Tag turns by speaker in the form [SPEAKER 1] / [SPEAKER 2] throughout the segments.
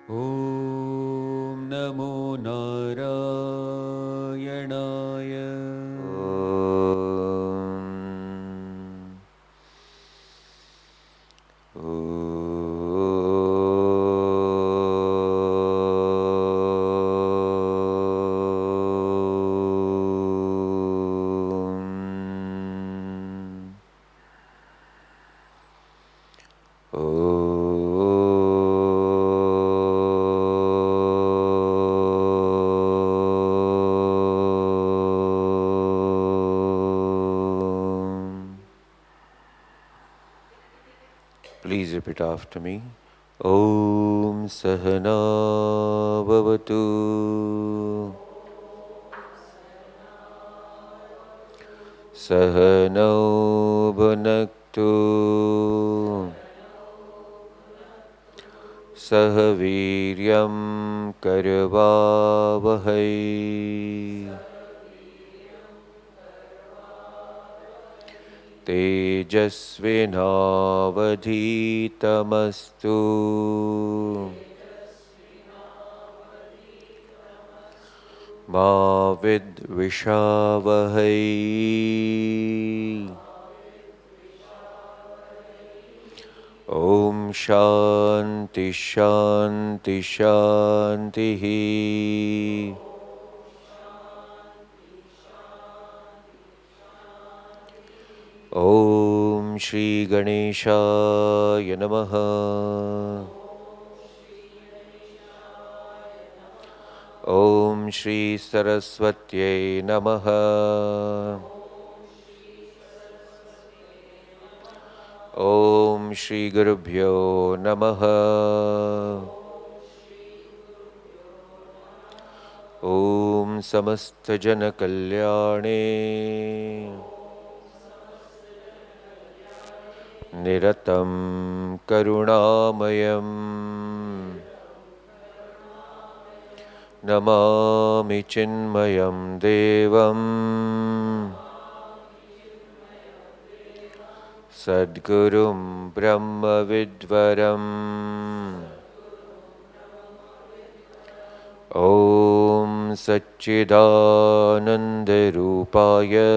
[SPEAKER 1] Om Namo Narayanaya. Please repeat after me. Om Sahana Bhavatu Sahano Bhunaktu Sahaviryam Karavavahai Tejasvinavadhitamastu Ma Vidvishavahai. Om Shanti Shanti Shanti. Om Shri Ganeshaya Namaha. Om Shri Saraswatyai Namaha. Om Shri Gurubhyo Namaha. Om Samasta Jana Kalyane Niratam Karunamayam Namami Chinmayam Devam Sadgurum Brahma Vidvaram Om Satchidananda Rupaya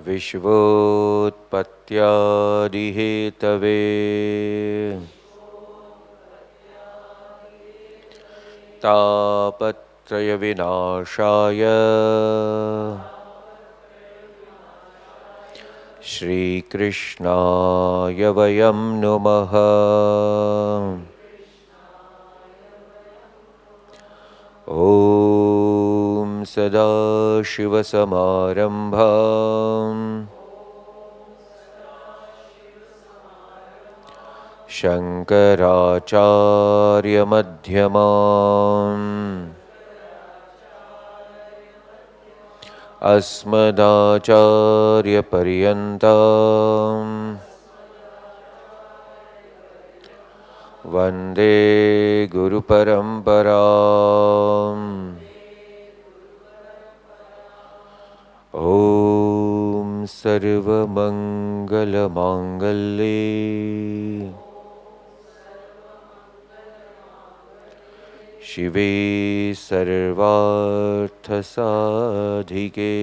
[SPEAKER 1] Vishvotpatyadihetave Tapatraya Vinashaya Shri Krishnaya Vayam Namaha. Om Sadashiva Samarambham Shankracharya Madhyamam Asmadacharya Paryantam Vande Guru Paramparam. Om Sarva Mangala Mangalle Shive Sarvartha Sadhike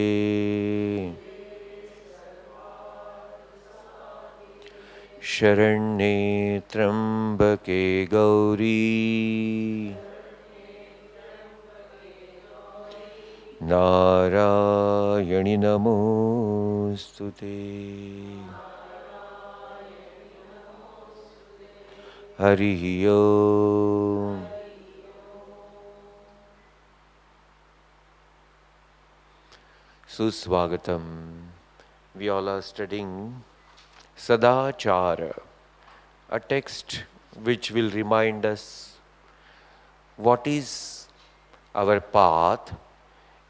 [SPEAKER 1] Sharanye Trambake Gauri Narayani Namostute. Hari Om. Suswagatam. We all are studying Sadachara, a text which will remind us what is our path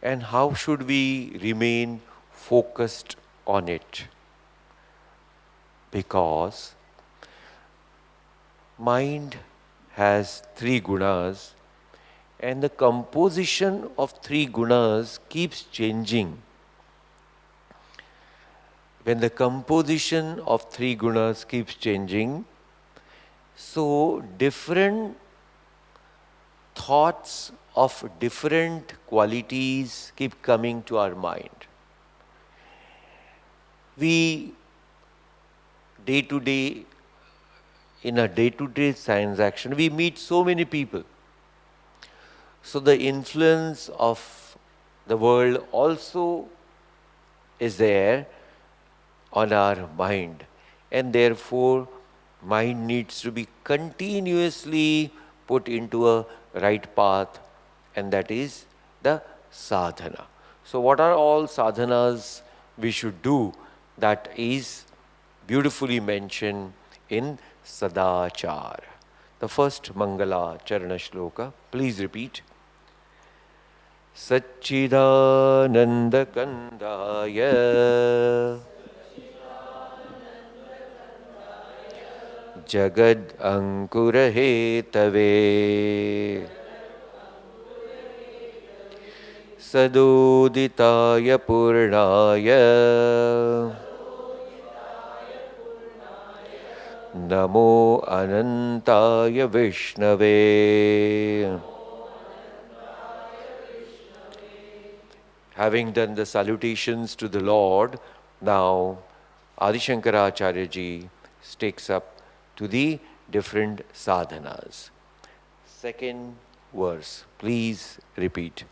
[SPEAKER 1] and how should we remain focused on it. Because mind has three gunas and the composition of three gunas keeps changing. when the composition of three gunas keeps changing, so different thoughts of different qualities keep coming to our mind. We, day to day, in a day-to-day transaction, we meet so many people. So the influence of the world also is there on our mind, and therefore mind needs to be continuously put into a right path, and that is the sadhana. So what are all sadhanas we should do? That is beautifully mentioned in Sadachara. The first Mangala Charana Shloka, please repeat. Satchidananda Kandaya Jagad Ankurahetave Sadoditaya Purnaya Namo Anantaya Vishnave. Having done the salutations to the Lord, now Adi Shankracharya ji takes up to the different sadhanas. Second verse, please repeat.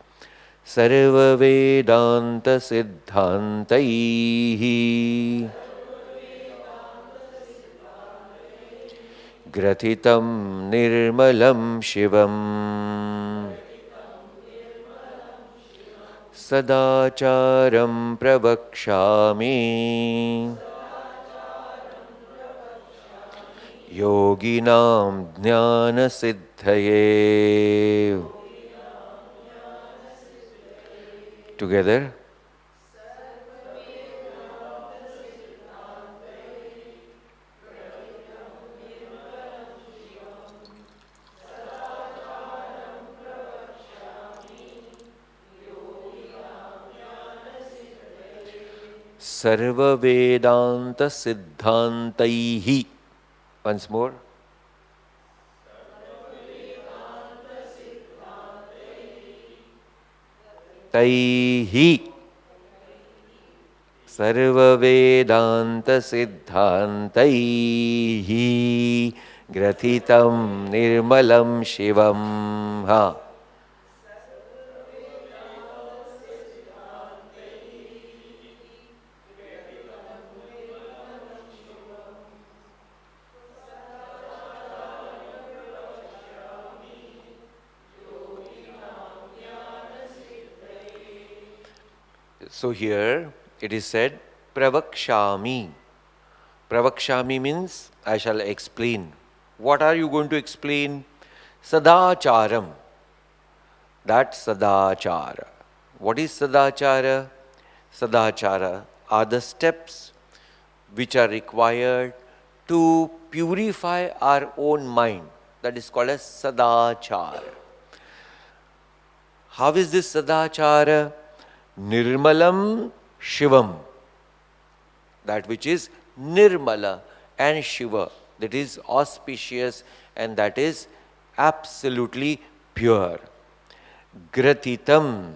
[SPEAKER 1] Sarva Vedanta Siddhantaihi Gratitam Nirmalam Shivam Sadacharam Pravakshami Yoginam Jnana Siddhaye. Together. Sarva Vedanta Siddhantaihi. Once more. Taihi. Sarva Vedanta Siddhantaihi Grathitam Nirmalam Shivam. Ha. So here it is said, Pravakshami. Pravakshami means I shall explain. What are you going to explain? Sadacharam. That Sadachara. What is Sadachara? Sadachara are the steps which are required to purify our own mind. That is called as Sadachara. How is this Sadachara? Nirmalam Shivam. That which is Nirmala and Shiva. That is auspicious and that is absolutely pure. Gratitam.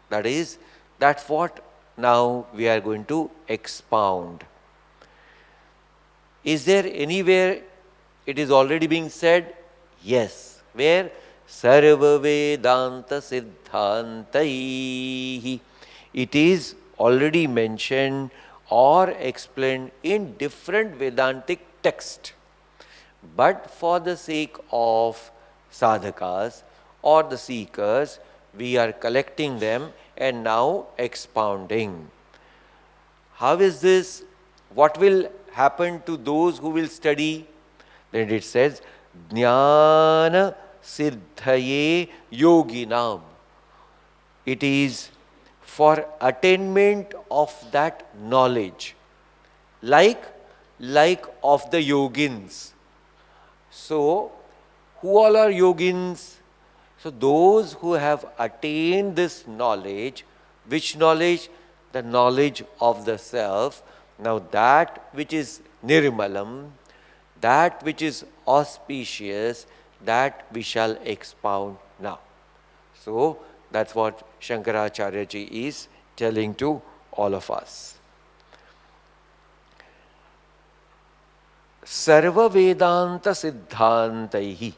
[SPEAKER 1] That's what now we are going to expound. Is there anywhere it is already being said? Yes. Where? Sarva Vedanta Siddhantaihi. It is already mentioned or explained in different Vedantic texts. But for the sake of sadhakas or the seekers, we are collecting them and now expounding. How is this? What will happen to those who will study? Then it says, Jnana Siddhaye Yoginam. It is for attainment of that knowledge, like of the yogins. So, who all are yogins? So, those who have attained this knowledge, which knowledge? The knowledge of the self, Now that which is nirmalam, that which is auspicious, that we shall expound now. So that's what Shankracharya ji is telling to all of us. Sarva Vedanta Siddhantaihi.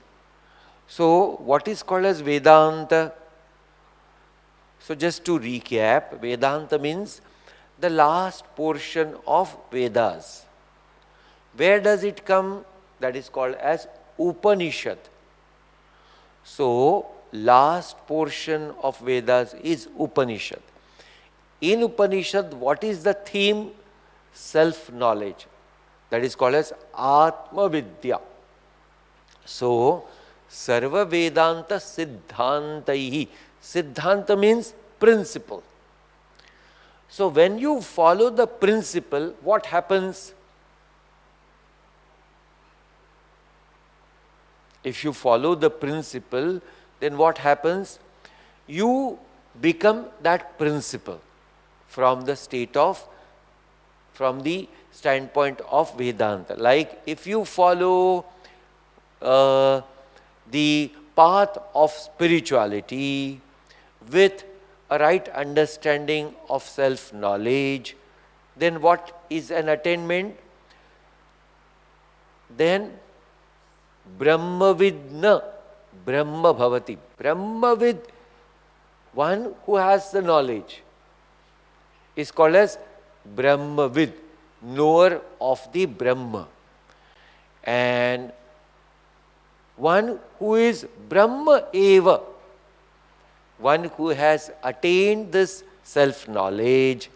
[SPEAKER 1] So what is called as Vedanta? So just to recap, Vedanta means the last portion of Vedas. Where does it come? That is called as Upanishad. So last portion of Vedas is Upanishad. In Upanishad, what is the theme? Self-knowledge. That is called as Atma Vidya. So, Sarva Vedanta Siddhantaihi. Siddhanta means principle. So, when you follow the principle, what happens? If you follow the principle, then what happens? You become that principle from the standpoint of Vedanta. Like if you follow the path of spirituality with a right understanding of self-knowledge, then what is an attainment? Then Brahmavidna, Brahma Bhavati. Brahmavid, one who has the knowledge, is called as Brahmavid, knower of the Brahma. And one who is Brahma Eva, one who has attained this self-knowledge,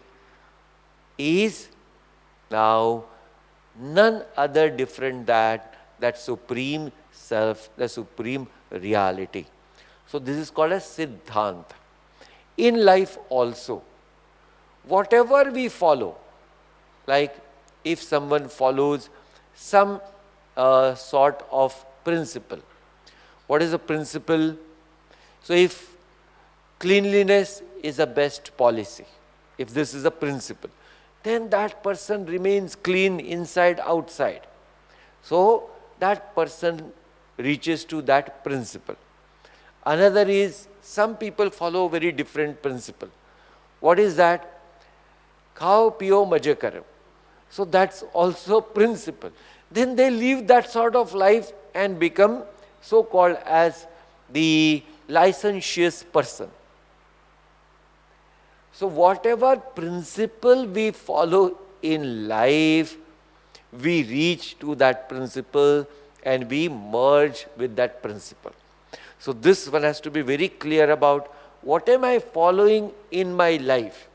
[SPEAKER 1] is now none other different than that supreme self, the supreme reality. So this is called as Siddhanta. In life also, whatever we follow, like if someone follows some sort of principle. What is a principle? So if cleanliness is a best policy, if this is a principle, then that person remains clean inside, outside. So that person reaches to that principle. Another is, some people follow very different principle. What is that? Khao, piyo, maje karo. So that's also principle. Then they live that sort of life and become so-called as the licentious person. So whatever principle we follow in life, we reach to that principle and we merge with that principle. So this one has to be very clear about what am I following in my life.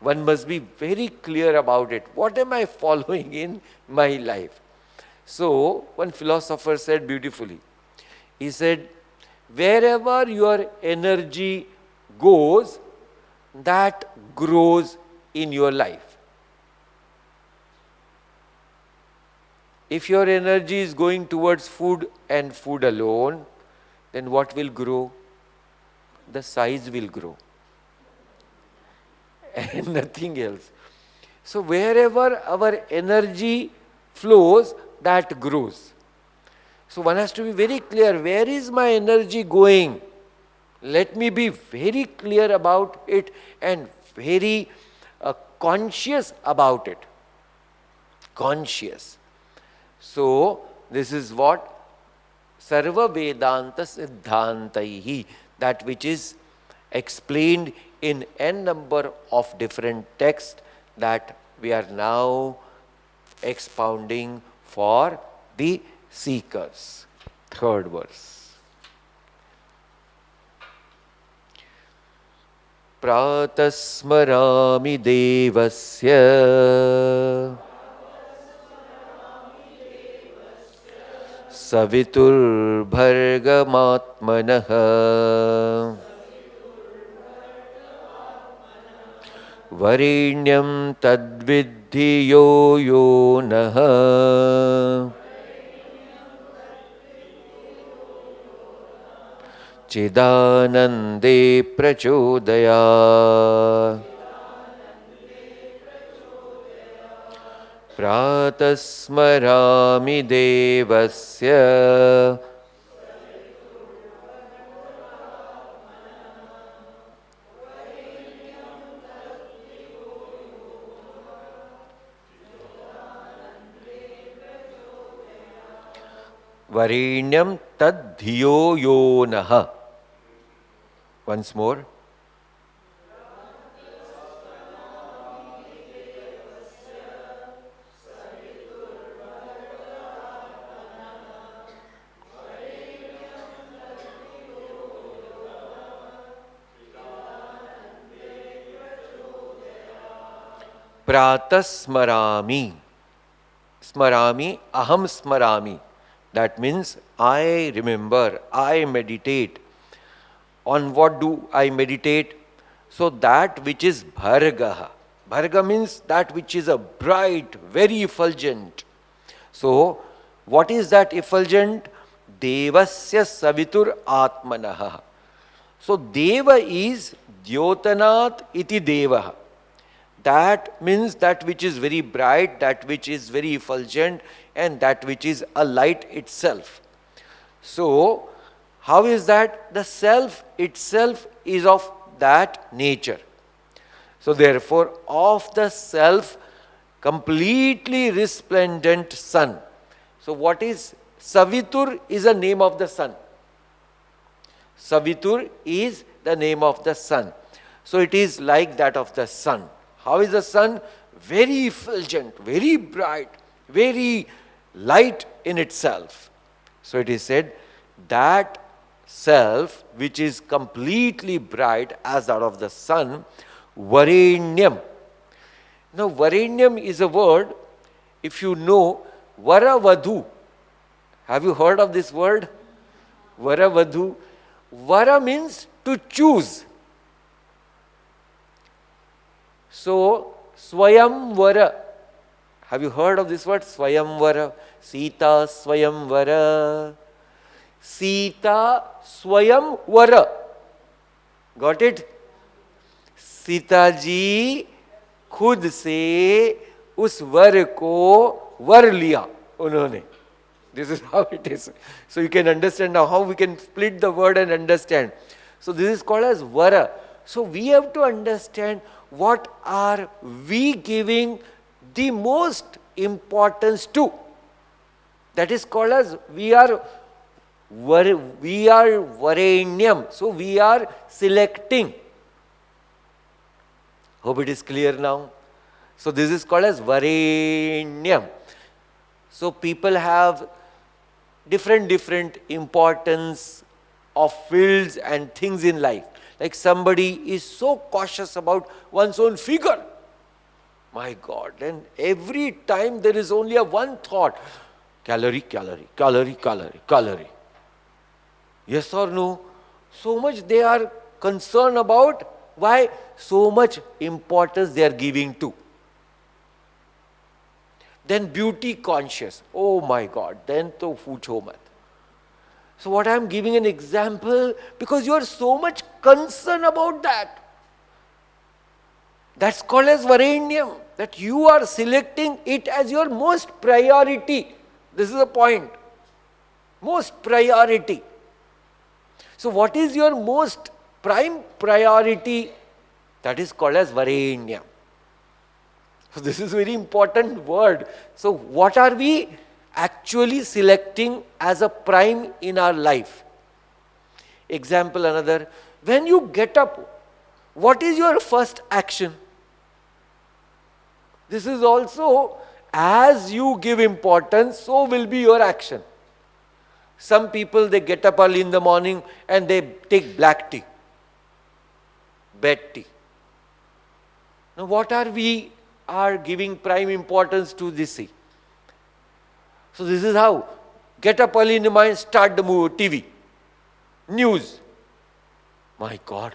[SPEAKER 1] One must be very clear about it. What am I following in my life? So one philosopher said beautifully, he said, wherever your energy goes, that grows in your life. If your energy is going towards food and food alone, then what will grow? The size will grow and nothing else. So wherever our energy flows, that grows. So one has to be very clear, where is my energy going? Let me be very clear about it and very conscious about it. Conscious. So this is what Sarva Vedanta Siddhantaihi, that which is explained in n number of different texts that we are now expounding for the seekers. Third verse. Pratasmarami devasya Savitur bhargamatmanah Varinyam tadvidhi yo yo naha Chidanande prachodaya. Pratasmarami devasya Varenyam tad dhiyo yo naha. Once more. Pratasmarami. Smarami, aham smarami. That means I remember, I meditate. On what do I meditate? So that which is bhargaha. Bharga means that which is a bright, very effulgent. So what is that effulgent? Devasya savitur atmanaha. So deva is dyotanat iti devaha. That means that which is very bright, that which is very effulgent, and that which is a light itself. So, how is that? The self itself is of that nature. So, therefore, of the self, completely resplendent sun. So, what is Savitur is a name of the sun. Savitur is the name of the sun. So, it is like that of the sun. How is the sun? Very effulgent, very bright, very light in itself. So it is said that self which is completely bright as that of the sun, Varenyam. Now Varenyam is a word, if you know, Varavadhu. Have you heard of this word? Varavadhu. Vara means to choose. So, Swayamvara. Have you heard of this word? Swayamvara. Sita Swayamvara. Sita Swayamvara. Got it? Sita ji खुद से उस वर को वर लिया उन्होंने. This is how it is. So you can understand now how we can split the word and understand. So this is called as vara. So we have to understand what are we giving the most importance to. That is called as we are varenyam. So we are selecting. Hope it is clear now. So this is called as varenyam. So people have different importance of fields and things in life. Like somebody is so cautious about one's own figure. My God, then every time there is only a one thought. Calorie, calorie, calorie, calorie, calorie. Yes or no? So much they are concerned about. Why? So much importance they are giving to. Then beauty conscious. Oh my God, then to pucho mat. So what I am giving an example, because you are so much concerned about that. That's called as varenyam, that you are selecting it as your most priority. This is the point. Most priority. So what is your most prime priority? That is called as varenyam. So this is a very important word. So what are we actually selecting as a prime in our life? Example another. When you get up, what is your first action? This is also, as you give importance, so will be your action. Some people, they get up early in the morning and they take black tea, bad tea. Now what are we giving prime importance to this tea? So this is how. Get up early in the morning, start the TV, news. My God,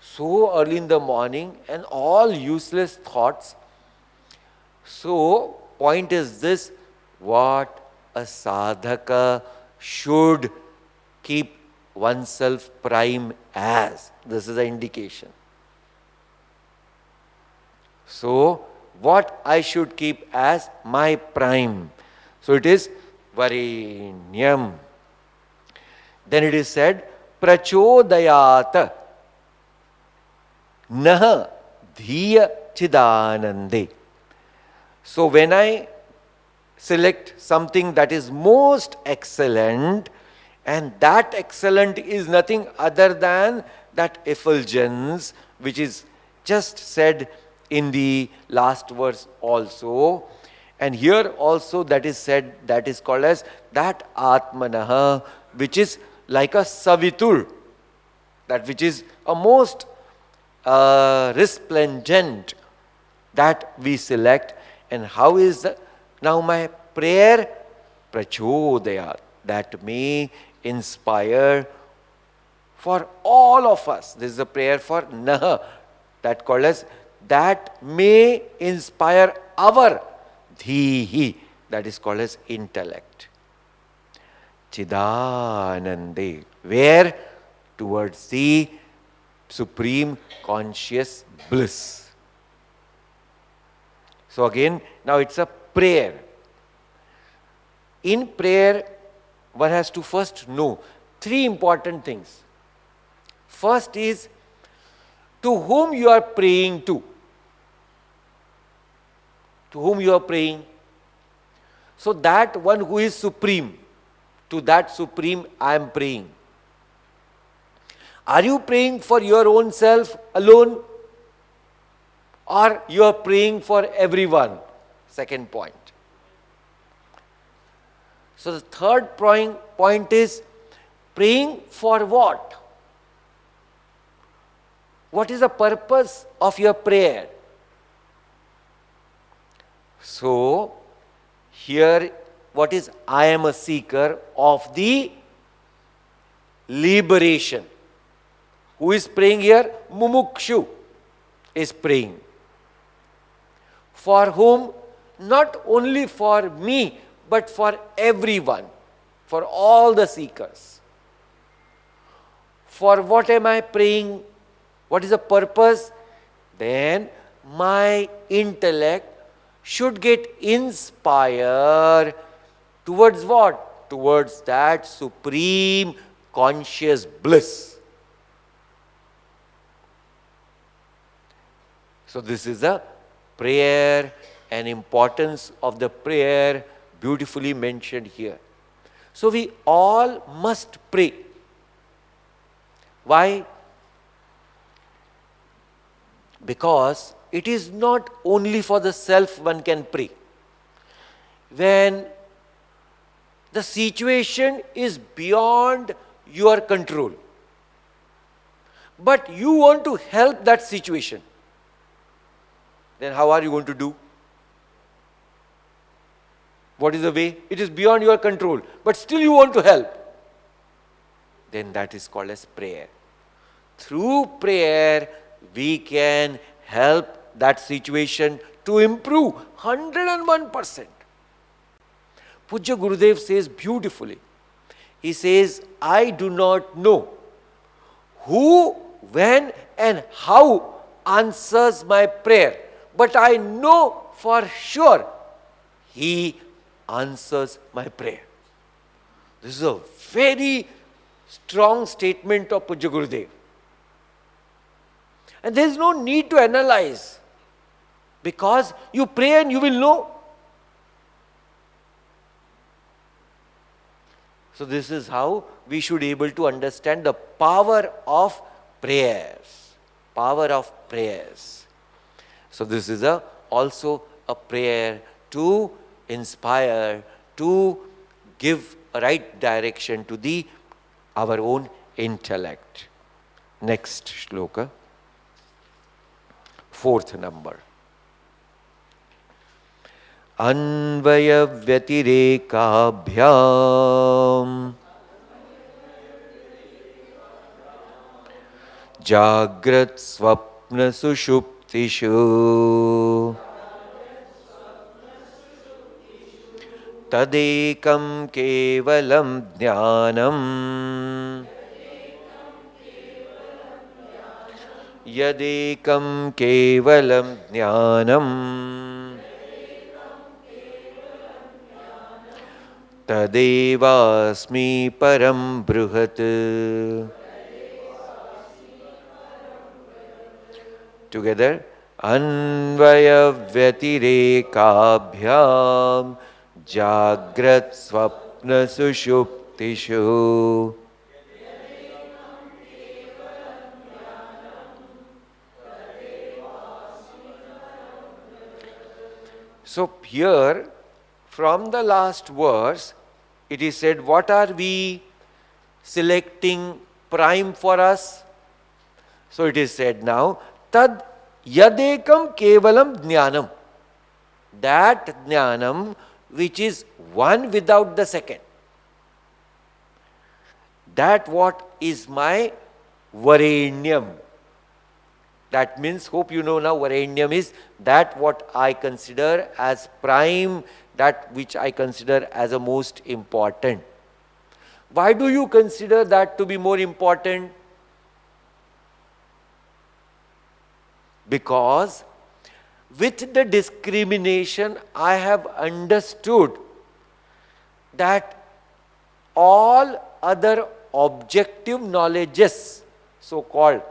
[SPEAKER 1] so early in the morning and all useless thoughts. So point is this, what a sadhaka should keep oneself prime as. This is the indication. So what I should keep as my prime. So it is Varenyam. Then it is said, Prachodayat Nah Dhiya Chidanande. So when I select something that is most excellent, and that excellent is nothing other than that effulgence, which is just said in the last verse also. And here also that is said, that is called as that Atmanaha, which is like a Savitur, that which is a most resplendent, that we select. And how is the, now my prayer? Prachodayat, that may inspire for all of us. This is a prayer for Nah, that called as that may inspire our Dhihi, that is called as intellect. Chidanande, where? Towards the supreme conscious bliss. So again, now it's a prayer. In prayer, one has to first know three important things. First is, to whom you are praying to. To whom you are praying? So that one who is supreme, to that supreme I am praying. Are you praying for your own self alone? Or you are praying for everyone? Second point. So the third point is, praying for what? What is the purpose of your prayer? So, here what is, I am a seeker of the liberation. Who is praying here? Mumukshu is praying. For whom? Not only for me, but for everyone, for all the seekers. For what am I praying? What is the purpose? Then my intellect should get inspired towards what? Towards that supreme conscious bliss. So this is a prayer, and importance of the prayer beautifully mentioned here. So we all must pray. Why? Because it is not only for the self one can pray. When the situation is beyond your control, but you want to help that situation, then how are you going to do? What is the way? It is beyond your control, but still you want to help. Then that is called as prayer. Through prayer, we can help that situation to improve 101%. Puja Gurudev says beautifully. He says, I do not know who, when and how answers my prayer, but I know for sure he answers my prayer. This is a very strong statement of Puja Gurudev. And there is no need to analyze, because you pray and you will know. So this is how we should be able to understand the power of prayers. Power of prayers. So this is also a prayer to inspire, to give a right direction to our own intellect. Next shloka. Fourth number. Anvaya Vyatirekabhyam Jagrat Swapna Sushuptishu Tadekam Kevalam Jnanam Yadekam Kevalam Jnanam Tadevasmi param bruhat. Together. Anvaya vyatirekabhyam jagrat swapna sushuptishu. So here, from the last verse, it is said, what are we selecting prime for us? So it is said now, tad yadekam kevalam jnanam. That jnanam which is one without the second. That what is my varenyam. That means, hope you know now, varenyam is that what I consider as prime, that which I consider as a most important. Why do you consider that to be more important? Because with the discrimination I have understood that all other objective knowledges, so-called,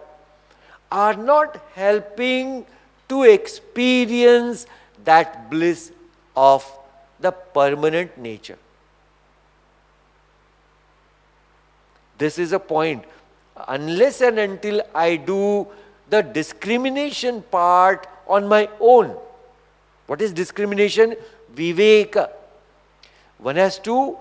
[SPEAKER 1] are not helping to experience that bliss of the permanent nature. This is a point. Unless and until I do the discrimination part on my own. What is discrimination? Viveka. One has to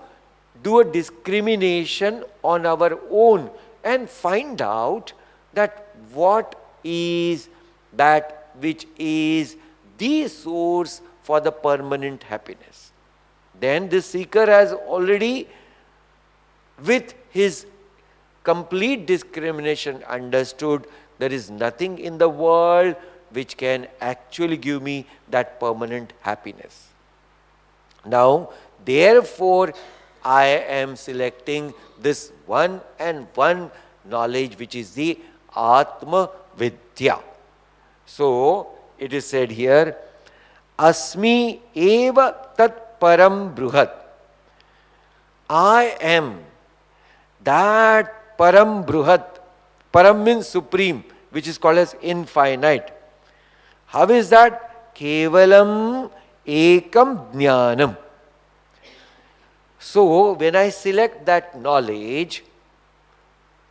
[SPEAKER 1] do a discrimination on our own and find out that what is that which is the source for the permanent happiness. Then this seeker has already, with his complete discrimination, understood there is nothing in the world which can actually give me that permanent happiness. Now, therefore, I am selecting this one and one knowledge which is the Atma Vidya. So, it is said here, Asmi eva tat param bruhat. I am that param bruhat. Param means supreme, which is called as infinite. How is that? Kevalam ekam jnanam. So, when I select that knowledge,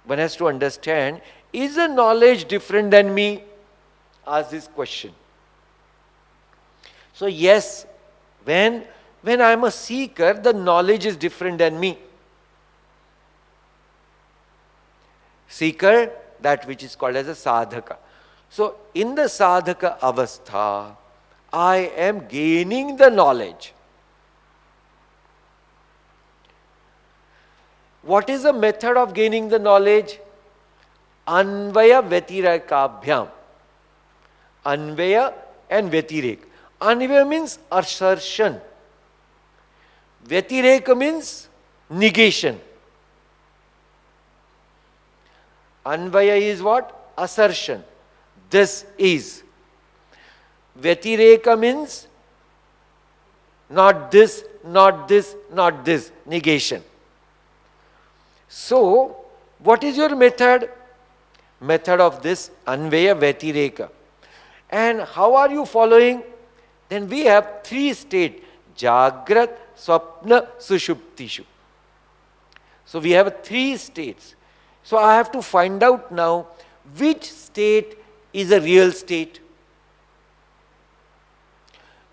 [SPEAKER 1] one has to understand, is the knowledge different than me? Ask this question. So yes, when I am a seeker, the knowledge is different than me. Seeker, that which is called as a sadhaka. So in the sadhaka avastha, I am gaining the knowledge. What is the method of gaining the knowledge? Anvaya vyatirekabhyam. Anvaya and vyatirek. Anvaya means assertion. Vyatireka means negation. Anvaya is what? Assertion. This is. Vyatireka means not this, not this, not this. Negation. So, what is your method? Method of this Anvaya Vyatireka. And how are you following? Then we have three states. Jagrat, Swapna, Sushuptishu. So we have three states. So I have to find out now which state is a real state.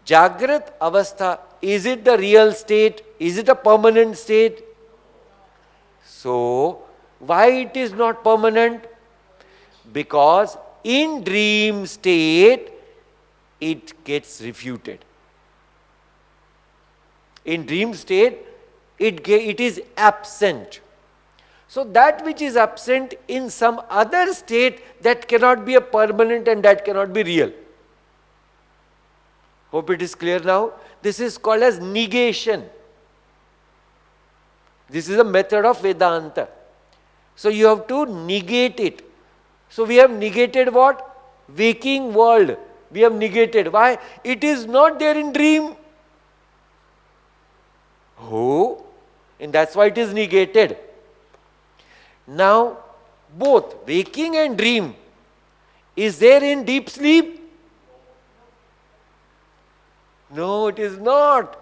[SPEAKER 1] Jagrat Avastha, is it the real state? Is it a permanent state? So, why it is not permanent? Because in dream state, it gets refuted. In dream state, it is absent. So that which is absent in some other state, that cannot be a permanent and that cannot be real. Hope it is clear now. This is called as negation. This is a method of Vedanta. So you have to negate it. So we have negated what? Waking world. We have negated. Why? It is not there in dream. Oh, and that's why it is negated. Now, both waking and dream is there in deep sleep? No, it is not.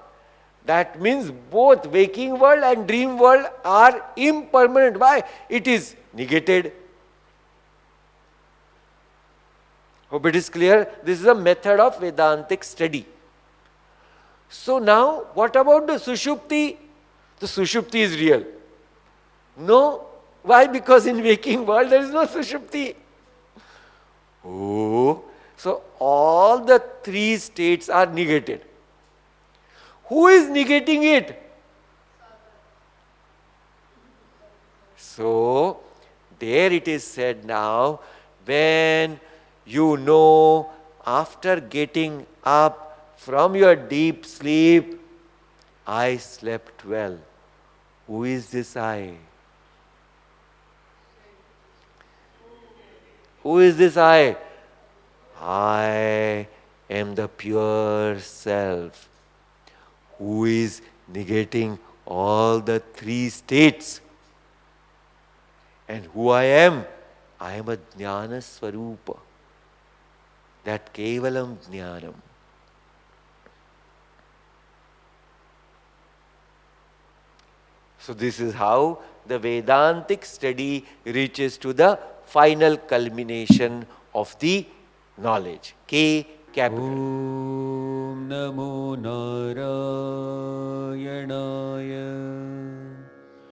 [SPEAKER 1] That means both waking world and dream world are impermanent. Why? It is negated. Hope it is clear. This is a method of Vedantic study. So now, what about the Sushupti? The Sushupti is real. No. Why? Because in waking world there is no Sushupti. Oh. So all the three states are negated. Who is negating it? So, there it is said now, when you know after getting up from your deep sleep, I slept well. Who is this I? Who is this I? I am the pure self, who is negating all the three states. And who I am? I am a Jnana Swarupa. That Kevalam Jnanam. So this is how the Vedantic study reaches to the final culmination of the knowledge. K capital.
[SPEAKER 2] Om Namo Narayanaya.